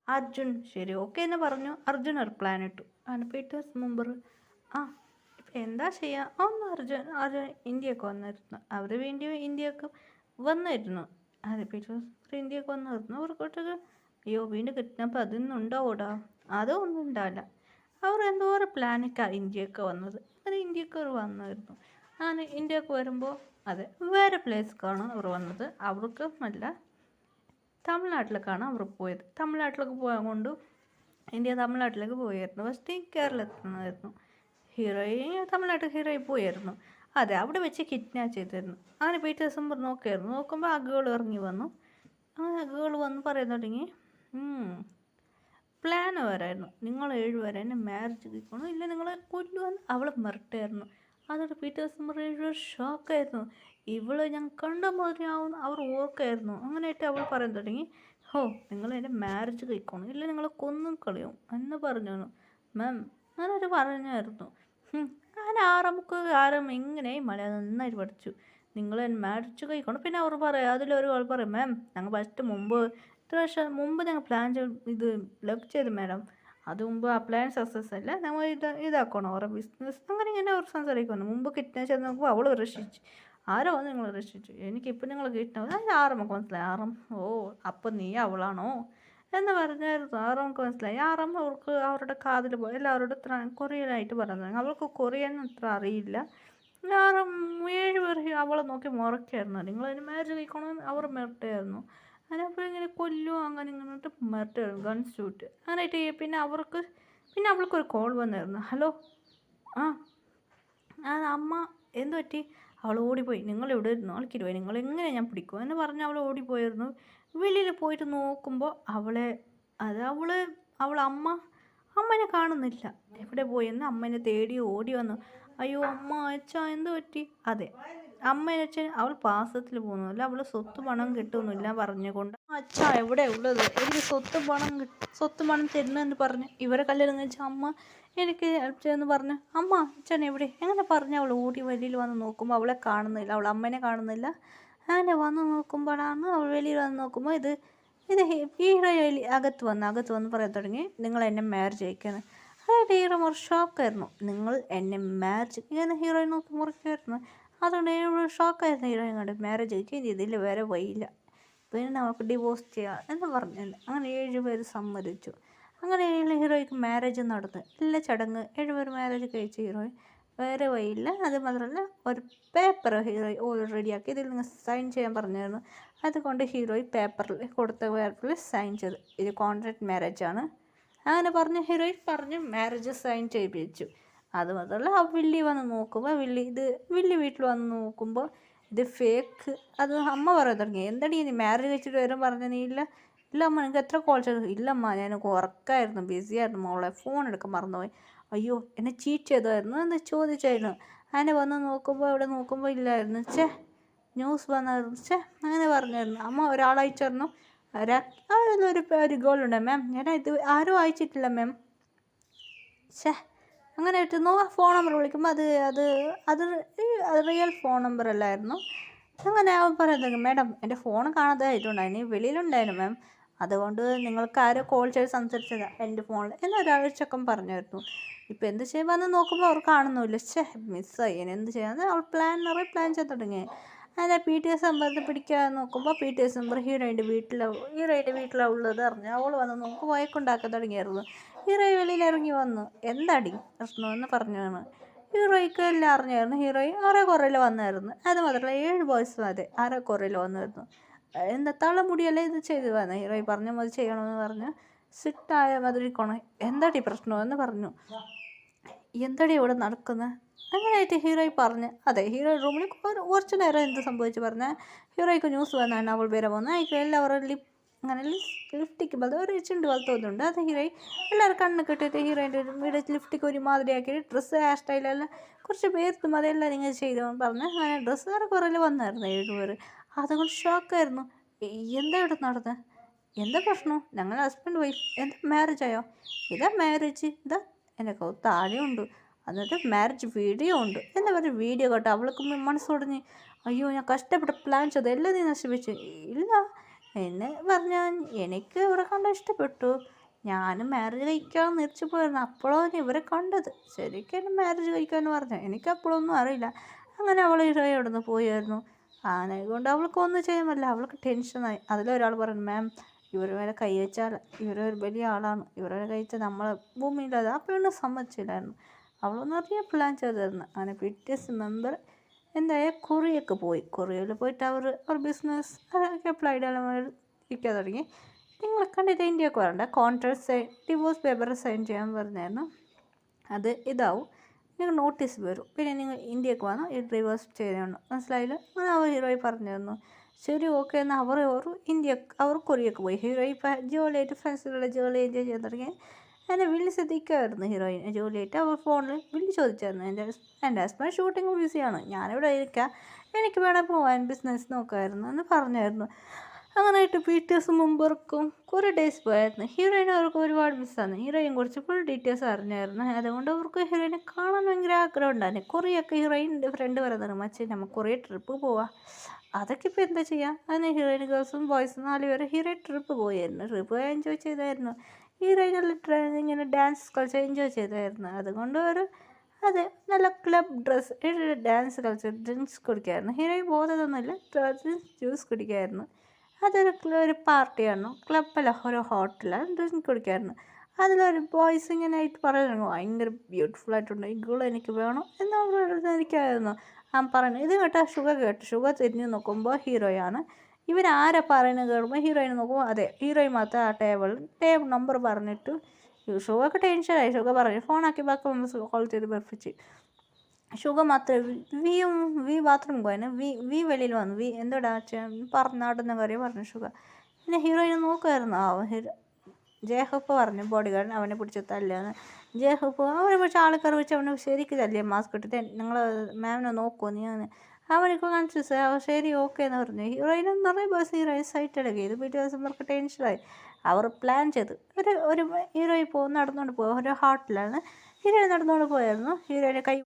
അർജുൻ ശരി ഓക്കെ എന്ന് പറഞ്ഞു. അർജുൻ ഒരു പ്ലാൻ ഇട്ടു. അങ്ങനെ പീറ്റേഴ്സ് മുമ്പ് ആ ഇപ്പം എന്താ ചെയ്യുക, ഒന്ന് അർജുൻ ഇന്ത്യയൊക്കെ വന്നിരുന്നു. അവർ വേണ്ടി ഇന്ത്യയൊക്കെ വന്നിരുന്നു. അതെ പീറ്റേഴ്സ് ഇന്ത്യയൊക്കെ വന്നിരുന്നു. അവർക്കൊട്ടൊക്കെ അയ്യോ വീണ്ടും കിഡ്നാപ്പ് അതൊന്നും ഉണ്ടാവൂടാ, അതൊന്നും ഉണ്ടാവില്ല. അവർ എന്തോരം പ്ലാനിക്കാണ് ഇന്ത്യയൊക്കെ വന്നത്. അത് ഇന്ത്യക്ക് അവർ വന്നായിരുന്നു. അങ്ങനെ ഇന്ത്യക്ക് വരുമ്പോൾ അതെ വേറെ പ്ലേസിലേക്കാണ് അവർ വന്നത്. അവർക്ക് നല്ല തമിഴ്നാട്ടിലേക്കാണ് അവർ പോയത്. തമിഴ്നാട്ടിലേക്ക് പോകാൻ കൊണ്ട് തമിഴ്നാട്ടിലേക്ക് പോയായിരുന്നു. ഫസ്റ്റ് കേരളത്തിലായിരുന്നു ഹീറോയിൻ. തമിഴ്നാട്ടിൽ ഹീറോയിൻ പോയായിരുന്നു. അതെ അവിടെ വെച്ച് കിഡ്നാപ്പ് ചെയ്തിരുന്നു. അങ്ങനെ പിറ്റേ ദിവസം നോക്കിയായിരുന്നു. നോക്കുമ്പോൾ ആ ഗേൾ ഇറങ്ങി വന്നു. അങ്ങനെ ആ ഗേൾ വന്ന് പറയാൻ തുടങ്ങി, പ്ലാൻ വരായിരുന്നു, നിങ്ങൾ 7 പേരെ എന്നെ മാരേജ് കഴിക്കണം, ഇല്ല നിങ്ങളെ കൊല്ലുമെന്ന് അവൾ മിരട്ടായിരുന്നു. അതോടെ പീറ്റേഴ്സ് ഷോക്കായിരുന്നു. ഇവള് ഞാൻ കണ്ട മാതിരിയാവുന്ന അവർ ഓർക്കായിരുന്നു. അങ്ങനെയായിട്ട് അവൾ പറയാൻ തുടങ്ങി, നിങ്ങൾ എൻ്റെ മാരേജ് കഴിക്കണം, ഇല്ല നിങ്ങളെ കൊന്നും കളയും എന്ന് പറഞ്ഞു. മാം ഞാനത് പറഞ്ഞായിരുന്നു. ഞാൻ ആരം എങ്ങനെ മലയാളം നന്നായിട്ട് പഠിച്ചു, നിങ്ങൾ എന്നെ മാരേജ് കഴിക്കണം. പിന്നെ അവർ പറയാം, അതിലൊരു ആൾ പറയും, മാം ഞങ്ങൾ ഫസ്റ്റ് മുമ്പ് ഇത്ര വർഷം മുമ്പ് ഞങ്ങൾ പ്ലാൻ ഇത് ലവ് ചെയ്തു മാഡം, അത് മുമ്പ് ആ പ്ലാൻ സക്സസ് അല്ല, നമ്മൾ ഇതാക്കണം അവരുടെ ബിസിനസ് അങ്ങനെ ഇങ്ങനെ അവർ സംസാരിക്കുന്നു. മുമ്പ് കിഡ്നാപ്പ് ചെയ്ത് നോക്കുമ്പോൾ അവൾ രക്ഷിച്ചു. ആരോ വന്ന് നിങ്ങൾ രക്ഷിച്ചു, എനിക്കിപ്പോൾ നിങ്ങൾ കിഡ്നാപ്പ് അത് ആറമ്മക്ക് മനസ്സിലായി. അപ്പം നീ അവളാണോ എന്ന് പറഞ്ഞായിരുന്നു. ആറമ്മക്ക് മനസ്സിലായി. ആറമ്മ അവർക്ക് അവരുടെ കാതിൽ പോയി എല്ലാവരോടും ഇത്ര കൊറിയനായിട്ട് പറയുന്നത്. അവൾക്ക് കൊറിയൻ അത്ര അറിയില്ല. ആറും 7 പേർ അവളെ നോക്കി മുറക്കായിരുന്നു. നിങ്ങളതിന് മാരേജ് കഴിക്കണമെന്ന് അവർ മിരട്ടായിരുന്നു. അങ്ങനെ അപ്പോൾ ഇങ്ങനെ കൊല്ലും അങ്ങനെ ഇങ്ങോട്ട് മിരട്ടായിരുന്നു ഗൺ ഷൂട്ട് അങ്ങനെയായിട്ട്. പിന്നെ അവൾക്കൊരു കോൾ വന്നായിരുന്നു. ഹലോ അമ്മ എന്ത് പറ്റി? അവൾ ഓടിപ്പോയി. നിങ്ങൾ എവിടെ ഇരുന്നു ആൾക്കിട്ട് പോയി, നിങ്ങളെങ്ങനെ ഞാൻ പിടിക്കും എന്ന് പറഞ്ഞ് അവൾ ഓടിപ്പോയിരുന്നു. വെളിയിൽ പോയിട്ട് നോക്കുമ്പോൾ അവൾ അമ്മനെ കാണുന്നില്ല. എവിടെ പോയെന്ന് അമ്മേനെ തേടി ഓടി വന്നു. അയ്യോ അമ്മ അച്ഛാ എന്ത് പറ്റി? അതെ അമ്മേനെ അച്ഛൻ അവൾ പാസത്തിൽ പോകുന്നില്ല, അവൾ സ്വത്ത് പണം കിട്ടുന്നില്ല പറഞ്ഞുകൊണ്ട് അച്ഛാ എവിടെ ഉള്ളത്, എനിക്ക് സ്വത്ത് പണം തരുന്നെന്ന് പറഞ്ഞ് ഇവരെ കല്യാണം കഴിച്ച അമ്മ എനിക്ക് ഹെൽപ്പ് ചെയ്യുമെന്ന് പറഞ്ഞു. അമ്മ അച്ഛൻ എവിടെ എങ്ങനെ പറഞ്ഞ് അവൾ ഓടി വെളിയിൽ വന്ന് നോക്കുമ്പോൾ അവളെ കാണുന്നില്ല, അവൾ അമ്മേനെ കാണുന്നില്ല. അങ്ങനെ വന്ന് നോക്കുമ്പോഴാണ് അവൾ വെളിയിൽ വന്ന് നോക്കുമ്പോൾ ഇത് ഹീറോ അകത്ത് വന്ന് പറയാൻ തുടങ്ങി, നിങ്ങൾ എന്നെ മാരേജ് കഴിക്കുന്നത്. അതായത് ഹീറോ ഷോക്കായിരുന്നു. നിങ്ങൾ എന്നെ മാരേജ് ഇങ്ങനെ ഹീറോയിൻ നോക്കി മുറിക്കായിരുന്നു. അതുകൊണ്ട് ഷോക്കായിരുന്നു ഹീറോയിൻ കണ്ട്. മാരേജ് കഴിക്കുകയും ചെയ്തില്ല, വേറെ വഴിയില്ല, പിന്നെ നമുക്ക് ഡിവോഴ്സ് ചെയ്യാം എന്ന് പറഞ്ഞു. അങ്ങനെ 7 പേര് സമ്മതിച്ചു. അങ്ങനെ ഹീറോയ്ക്ക് മാരേജ് നടന്നു. എല്ലാ ചടങ്ങ് 7 പേർ മാരേജ് കഴിച്ച ഹീറോയിൻ വേറെ വഴിയില്ല. അത് മാത്രമല്ല ഒരു പേപ്പർ ഹീറോയിൻ റെഡിയാക്കി, ഇതിൽ നിങ്ങൾ സൈൻ ചെയ്യാൻ പറഞ്ഞായിരുന്നു. അതുകൊണ്ട് ഹീറോയിൻ പേപ്പറിൽ സൈൻ ചെയ്തു. ഇത് കോൺട്രാക്ട് മാരേജാണ് അങ്ങനെ പറഞ്ഞ് ഹീറോയിൻ പറഞ്ഞ് മാരേജ് സൈൻ ചെയ്യിപ്പിച്ചു. അത് മാത്രമല്ല ആ വില്ലി വന്ന് നോക്കുമ്പോൾ വില്ലി വീട്ടിൽ വന്ന് നോക്കുമ്പോൾ ഇത് ഫേക്ക്. അത് അമ്മ പറയാൻ തുടങ്ങി, എന്താടി നീ മാരേജ് കഴിച്ചിട്ട് വരും പറഞ്ഞ നീ ഇല്ല അമ്മ നിങ്ങൾക്ക് എത്ര കോൾ ചെയ്തു? ഇല്ലമ്മ ഞാൻ ഉറക്കമായിരുന്നു, ബിസിയായിരുന്നു മോളെ, ഫോൺ എടുക്കാൻ മറന്നുപോയി. അയ്യോ എന്നെ ചീറ്റ് ചെയ്തായിരുന്നു എന്ന് ചോദിച്ചായിരുന്നു. അങ്ങനെ വന്ന് നോക്കുമ്പോൾ ഇവിടെ നോക്കുമ്പോൾ ഇല്ലായിരുന്നു. ന്യൂസ് വന്നായിരുന്നു. അങ്ങനെ പറഞ്ഞായിരുന്നു. അമ്മ ഒരാളയച്ചായിരുന്നു. അതിലൊരു ഗോളുണ്ട് മാം, ഇത് ആരും അയച്ചിട്ടില്ല മാം. അങ്ങനെ ഇട്ടുന്നു. ആ ഫോൺ നമ്പർ വിളിക്കുമ്പോൾ അത് റിയൽ ഫോൺ നമ്പർ അല്ലായിരുന്നു. അങ്ങനെ അവൻ പറയുന്നത്, മാഡം എൻ്റെ ഫോൺ കാണാതെ ആയിട്ടുണ്ടായിരുന്നു, വെളിയിലുണ്ടായിരുന്നു മാം, അതുകൊണ്ട് നിങ്ങൾക്ക് ആരോ കോൾ ചെയ്ത് സംസാരിച്ചതാണ് എൻ്റെ ഫോണിൽ എന്നൊരാൾ ചെക്കൻ പറഞ്ഞായിരുന്നു. ഇപ്പം എന്ത് ചെയ്യാൻ വന്ന് നോക്കുമ്പോൾ അവർ കാണുന്നില്ല. മിസ്സായി, ഇനി എന്ത് ചെയ്യാന്ന് അവൾ പ്ലാൻ ചെയ്ത് തുടങ്ങി. അങ്ങനെ PTS നമ്പറിൽ പിടിക്കാൻ നോക്കുമ്പോൾ PTS നമ്പർ ഹീറോയിൻ്റെ വീട്ടിലാണ് ഉള്ളത് അറിഞ്ഞ് അവൾ വന്ന് നോക്കും വഴക്കുണ്ടാക്കാൻ തുടങ്ങിയായിരുന്നു. ഹീറോയിൻ വെളിയിൽ ഇറങ്ങി വന്നു. എന്താടി പ്രശ്നമെന്ന് പറഞ്ഞാണ്. ഹീറോയ്ക്ക് എല്ലാം അറിഞ്ഞായിരുന്നു. ഹീറോയിൻ ആരോ കുറയിൽ വന്നായിരുന്നു. അത് മാത്രമല്ല 7 ബോയ്സും അതെ ആരോ കുറയിൽ വന്നായിരുന്നു. എന്താ തള്ളമുടിയല്ലേ ഇത് ചെയ്ത് വന്നത്, ഹീറോയിൻ പറഞ്ഞ മതി ചെയ്യണമെന്ന് പറഞ്ഞു. സ്ട്രിക്റ്റായ മാതിരി എന്താടി പ്രശ്നമെന്ന് പറഞ്ഞു. എന്താടി ഇവിടെ നടക്കുന്നത് അങ്ങനെയായിട്ട് ഹീറോയിൻ പറഞ്ഞ്. അതെ ഹീറോയിൻ റൂമിൽ കുറച്ച് നേരം എന്ത് സംഭവിച്ചു പറഞ്ഞാൽ ഹീറോയ്ക്ക് ന്യൂസ് വന്നാണ് അവൾ വരെ പോകുന്നത്. അതിൽ എല്ലാവരും അങ്ങനെ ലിഫ്റ്റിക്ക് പോലെ ഒരു ചുണ്ട് പോലെ തോന്നുന്നുണ്ട്. അത് ഹീറോയിൻ എല്ലാവരും കണ്ണ് കെട്ടിയിട്ട് ഹീറോയിൻ്റെ വീട് ലിഫ്റ്റിക്ക് ഒരു മാതിരിയാക്കിയിട്ട് ഡ്രസ്സ് ഹെയർ സ്റ്റൈലെല്ലാം കുറച്ച് പേർത്തും അതെല്ലാം ഇങ്ങനെ ചെയ്തു പറഞ്ഞ് അങ്ങനെ ഡ്രസ്സ് വേറെ കുറേ വന്നായിരുന്നു 7 പേർ. അതുകൊണ്ട് ഷോക്കായിരുന്നു. എന്താ ഇവിടെ നടന്നത്, എന്താ പ്രശ്നം, ഞങ്ങൾ ഹസ്ബൻഡ് വൈഫ് എന്താ മാരേജ് ആയോ? ഇതാ മാരേജ്, ഇതാ എൻ്റെ താഴെയുണ്ട്, എന്നിട്ട് മാരേജ് വീഡിയോ ഉണ്ട് എന്ന് പറഞ്ഞ് വീഡിയോ കേട്ടോ അവൾക്ക് മനസ്സൊടിഞ്ഞ്. അയ്യോ ഞാൻ കഷ്ടപ്പെട്ട് പ്ലാൻ ചെയ്ത് എല്ലാം നീ നശിപ്പിച്ചു. ഇല്ല എന്നെ പറഞ്ഞാൽ എനിക്ക് ഇവരെ കണ്ട ഇഷ്ടപ്പെട്ടു. ഞാനും മാരേജ് കഴിക്കാൻ നിരച്ചു പോയിരുന്നു. അപ്പോഴാണ് ഇവരെ കണ്ടത്. ശരിക്കും എന്നെ മാരേജ് കഴിക്കാമെന്ന് പറഞ്ഞു. എനിക്ക് അപ്പോഴൊന്നും അറിയില്ല. അങ്ങനെ അവൾ ഹീറോയെ അവിടെ നിന്ന് പോയായിരുന്നു. ആനെ കൊണ്ട് അവൾക്കൊന്നും ചെയ്യാൻ പറ്റില്ല. അവൾക്ക് ടെൻഷനായി. അതിലൊരാൾ പറഞ്ഞു, മാം ഇവർ വരെ കൈ വെച്ചാൽ ഇവരൊരു വലിയ ആളാണ്, ഇവരെ കഴിച്ചാൽ നമ്മളെ ഭൂമിയില്ലാതെ. ആ പെണ്ണ് സമ്മതിച്ചില്ലായിരുന്നു. അവളൊന്നും അറിയാൻ പ്ലാൻ ചെയ്തായിരുന്നു. അങ്ങനെ പിറ്റേസ് മെമ്പർ എന്തായാലും കൊറിയക്ക് പോയി. കൊറിയയിൽ പോയിട്ട് അവർ ബിസിനസ് അതൊക്കെ അപ്ലൈ ഇരിക്കാൻ തുടങ്ങി. നിങ്ങളെ കണ്ടിട്ട് ഇന്ത്യക്ക് വരണ്ട, contract sign divorce paper sign ചെയ്യാൻ പറഞ്ഞായിരുന്നു. അത് ഇതാവും, നിങ്ങൾ നോട്ടീസ് വരും, പിന്നെ നിങ്ങൾ ഇന്ത്യക്ക് വന്നു ഈ ഡിവോഴ്സ് ചെയ്യണം, മനസ്സിലായില്ല. അങ്ങനെ അവർ ഹീറോയി പറഞ്ഞിരുന്നു. ശരി ഓക്കെ എന്നാൽ അവർ കൊറിയക്ക് പോയി. ഹീറോയി ജോലിയായിട്ട് ഫ്രണ്ട്സിലുള്ള ജോലി എൻജോയ് ചെയ്യാൻ തുടങ്ങി. എന്നെ വിളി ശ്രദ്ധിക്കുമായിരുന്നു ഹീറോയിൻ. ജോലിയായിട്ട് അവർ ഫോണിൽ വിളി ചോദിച്ചായിരുന്നു. എൻ്റെ ഹസ്ബൻഡ് ഷൂട്ടിങ് ബിസിയാണ്, ഞാനിവിടെ ഇരിക്കാം, എനിക്ക് വേണേൽ പോകാൻ ബിസിനസ് നോക്കാമായിരുന്നു എന്ന് പറഞ്ഞായിരുന്നു. അങ്ങനെയായിട്ട് പിറ്റേഴ്സ് മുമ്പർക്കും കുറേ ഡേയ്സ് പോയായിരുന്നു. ഹീറോയിനെ അവർക്ക് ഒരുപാട് മിസ്സാണ്. ഹീറോയിൻ കുറിച്ച് ഫുൾ ഡീറ്റെയിൽസ് അറിഞ്ഞായിരുന്നു. അതുകൊണ്ട് അവർക്ക് ഹീറോയിനെ കാണാൻ ഭയങ്കര ആഗ്രഹം ഉണ്ടായിരുന്നു. കുറേയൊക്കെ ഹീറോയിൻ്റെ ഫ്രണ്ട് പറയുന്നത്, മച്ചേ നമുക്ക് കുറേ ട്രിപ്പ് പോവാം. അതൊക്കെ ഇപ്പോൾ എന്താ ചെയ്യുക. അതിന് ഹീറോയിൻ ഗേൾസും ബോയ്സും 4 പേര് ഹീറോയിൻ ട്രിപ്പ് പോയായിരുന്നു. ട്രിപ്പ് പോയി എൻജോയ് ചെയ്തായിരുന്നു. ഹീറോയിനെല്ലാം ഇങ്ങനെ ഡാൻസ് കളിച്ച് എൻജോയ് ചെയ്തായിരുന്നു. അതുകൊണ്ട് അതെ നല്ല ക്ലബ് ഡ്രസ്സ് ഡാൻസ് കളിച്ച് ഡ്രിങ്ക്സ് കുടിക്കായിരുന്നു. ഹീറോയിൻ ബോധമൊന്നുമില്ല, ജ്യൂസ് കുടിക്കായിരുന്നു. ഒരു പാർട്ടിയായിരുന്നു, ക്ലബ്ബല്ല, ഒരു ഹോട്ടലാണ്, ഡ്രിങ്ക് കുടിക്കായിരുന്നു. അതിലൊരു ബോയ്സ് ഇങ്ങനെ ആയിട്ട് പറയുന്നു, ഭയങ്കര ബ്യൂട്ടിഫുൾ ആയിട്ടുണ്ട്, ഈ ഗേൾ എനിക്ക് വേണം എന്ന് എനിക്കായിരുന്നു. പറയുന്നത്. ഇത് കേട്ടാൽ ഷുഗ തിരിഞ്ഞ് നോക്കുമ്പോൾ ഹീറോയാണ്. ഇവരാരാ പറയുന്നത് കേൾക്കുമ്പോൾ ഹീറോയിൻ നോക്കുമ്പോൾ അതെ ഹീറോയിൻ മാത്രം ആ ടേബിൾ നമ്പർ പറഞ്ഞിട്ട് ഷുഗക്ക് ടെൻഷനായി. ഷുഗ പറഞ്ഞു ഫോണാക്കി ബാക്കി കോൾ ചെയ്ത് ബർപ്പിച്ച്. ഷുഗ മാത്രം വി ബാത്റൂം പോയാണ്. വി വെളിയിൽ വന്നു. എന്തോടാ പറഞ്ഞാടുന്ന കാര്യം പറഞ്ഞു ഷുഗ. പിന്നെ ഹീറോയിനെ നോക്കുമായിരുന്നു. ജയഹൂപ്പ് പറഞ്ഞു ബോഡി ഗാർഡിന് അവനെ പിടിച്ച് തല്ലുകയെന്ന്. ജയഹൂപ്പ് അവനെ പിടിച്ച് ആൾക്കാർ വെച്ച് അവനെ ശരിക്കും തല്ലിയ മാസ്ക് ഇട്ടിട്ട് നിങ്ങൾ മാമിനെ നോക്കുമോ നീ അവനൊക്കെ കൺഫ്യൂസ്. ശരി ഓക്കെ എന്ന് പറഞ്ഞു. ഹീറോയിനും നിറയെ ബോയ്സ് ഹീറോയിൻ സൈറ്റ് എടുക്കുക. ഇത് പിറ്റേ ദിവസം അവർക്ക് ടെൻഷനായി. അവർ പ്ലാൻ ചെയ്തു. ഒരു ഹീറോയിൻ നടന്നുകൊണ്ട് പോകും. ഒരു ഹാർട്ടിലാണ് ഹീറോയിൻ നടന്നുകൊണ്ട് പോയായിരുന്നു. ഹീറോയിനെ കൈ